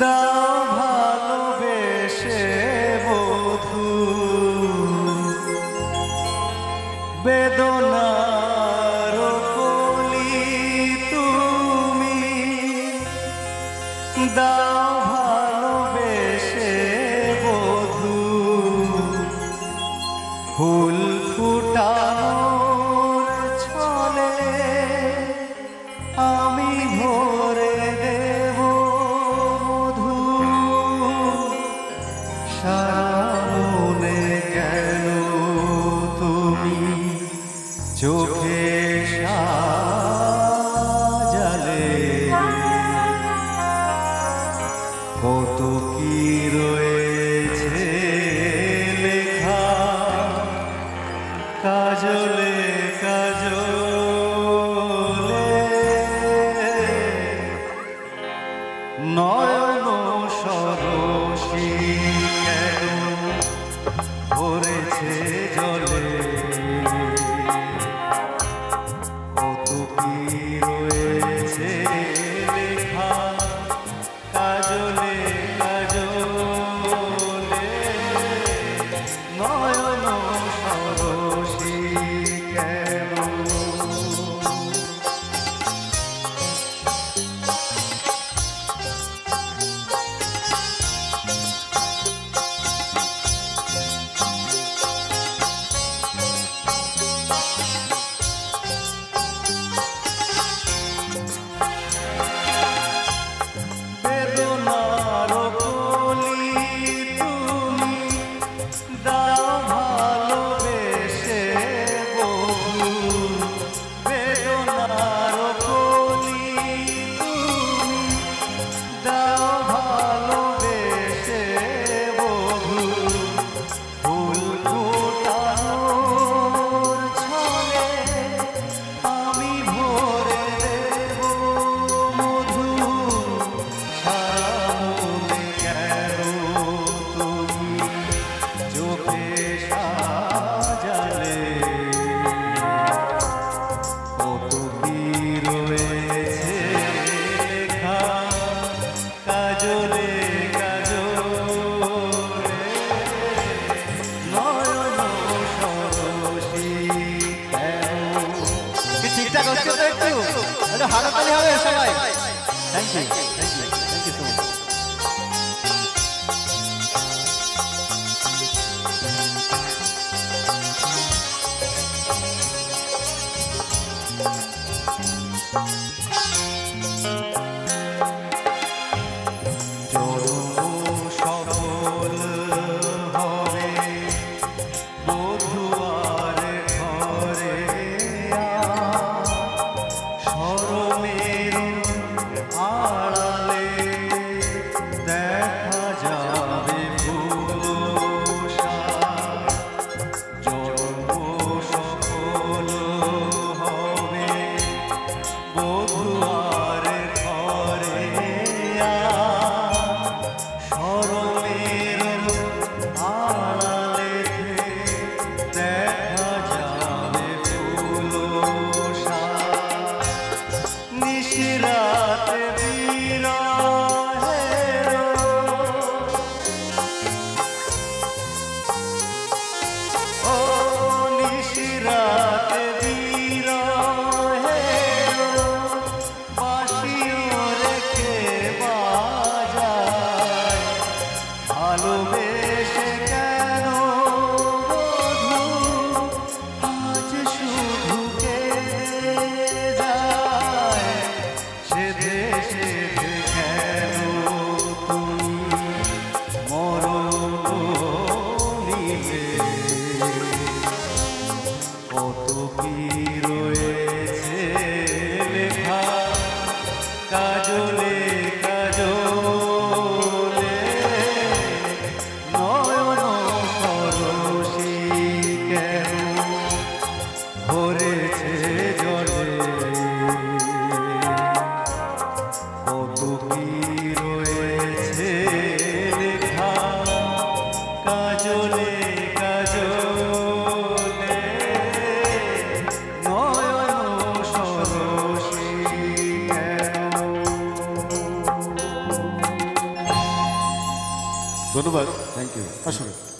দাও ভালোবেসে বধূ বেদনার কলি তুমি দাও ভালোবেসে বধূ ফুল ফুটানোর ছলে আমি ভরে দেব মধু সামনে কেন তুমি চোখে সাজালে কত কি রয়েছে লেখা কাজলে কাজলে নয়ন সরসী কেন ভরেছে জলে কত কি রয়েছে লেখা কাজলে কাজলে নয়ন সরসী কেন ঠিকঠাক হচ্ছে তো একটু হাততালি হবে সবাই thank you thank you thank you so much কাজলে কাজলে নয়ন সরসী কেন ভরেছে জলে কত কি রয়েছে লেখা কাজলে কাজলে নয়ন সরসী কেন ধন্যবাদ। Thank you. আসলে